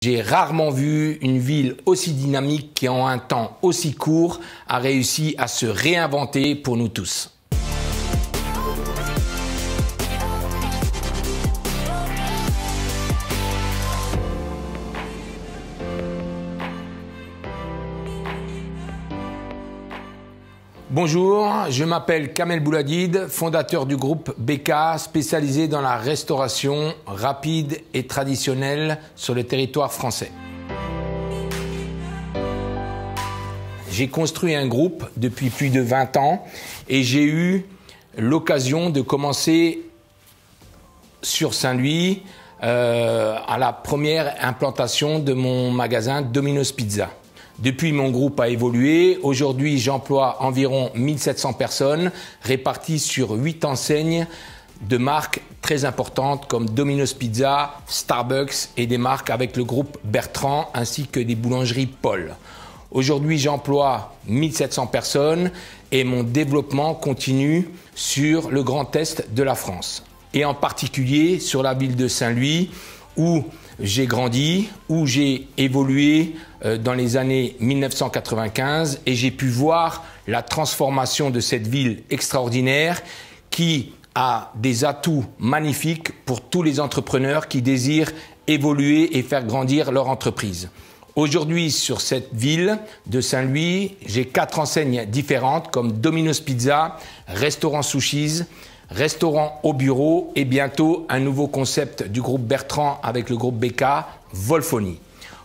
J'ai rarement vu une ville aussi dynamique qui, en un temps aussi court, a réussi à se réinventer pour nous tous. Bonjour, je m'appelle Kamel Bouladid, fondateur du groupe BK, spécialisé dans la restauration rapide et traditionnelle sur le territoire français. J'ai construit un groupe depuis plus de 20 ans et j'ai eu l'occasion de commencer sur Saint-Louis à la première implantation de mon magasin Domino's Pizza. Depuis, mon groupe a évolué. Aujourd'hui, j'emploie environ 1700 personnes réparties sur 8 enseignes de marques très importantes comme Domino's Pizza, Starbucks et des marques avec le groupe Bertrand ainsi que des boulangeries Paul. Aujourd'hui, j'emploie 1700 personnes et mon développement continue sur le Grand Est de la France et en particulier sur la ville de Saint-Louis où j'ai grandi, où j'ai évolué dans les années 1995 et j'ai pu voir la transformation de cette ville extraordinaire qui a des atouts magnifiques pour tous les entrepreneurs qui désirent évoluer et faire grandir leur entreprise. Aujourd'hui, sur cette ville de Saint-Louis, j'ai 4 enseignes différentes comme Domino's Pizza, Restaurant Sushis, Restaurant au bureau et bientôt un nouveau concept du groupe Bertrand avec le groupe BK, Volfoni.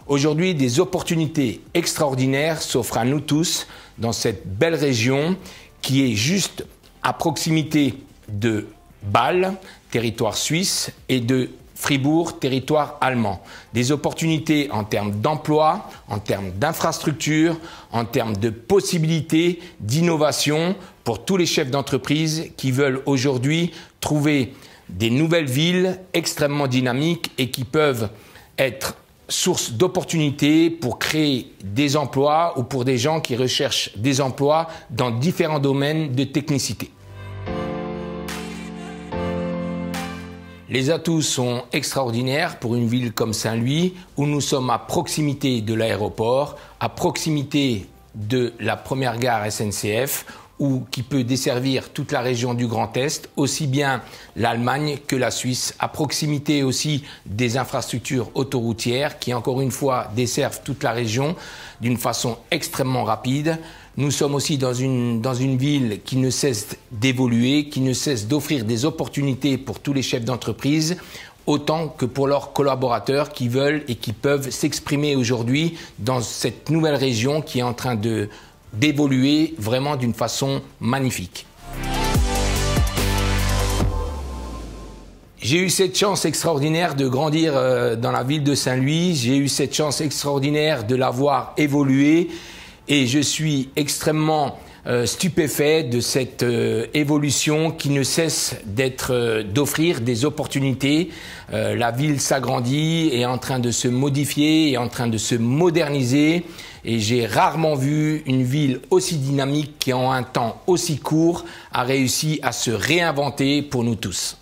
Aujourd'hui, des opportunités extraordinaires s'offrent à nous tous dans cette belle région qui est juste à proximité de Bâle, territoire suisse, et de Fribourg, territoire allemand. Des opportunités en termes d'emploi, en termes d'infrastructures, en termes de possibilités, d'innovation pour tous les chefs d'entreprise qui veulent aujourd'hui trouver des nouvelles villes extrêmement dynamiques et qui peuvent être source d'opportunités pour créer des emplois ou pour des gens qui recherchent des emplois dans différents domaines de technicité. Les atouts sont extraordinaires pour une ville comme Saint-Louis où nous sommes à proximité de l'aéroport, à proximité de la première gare SNCF ou qui peut desservir toute la région du Grand Est, aussi bien l'Allemagne que la Suisse, à proximité aussi des infrastructures autoroutières qui, encore une fois, desservent toute la région d'une façon extrêmement rapide. Nous sommes aussi dans une ville qui ne cesse d'évoluer, qui ne cesse d'offrir des opportunités pour tous les chefs d'entreprise, autant que pour leurs collaborateurs qui veulent et qui peuvent s'exprimer aujourd'hui dans cette nouvelle région qui est en train d'évoluer vraiment d'une façon magnifique. J'ai eu cette chance extraordinaire de grandir dans la ville de Saint-Louis, j'ai eu cette chance extraordinaire de la voir évoluer et je suis extrêmement stupéfait de cette évolution qui ne cesse d'offrir des opportunités. La ville s'agrandit, est en train de se modifier, est en train de se moderniser et j'ai rarement vu une ville aussi dynamique qui en un temps aussi court a réussi à se réinventer pour nous tous.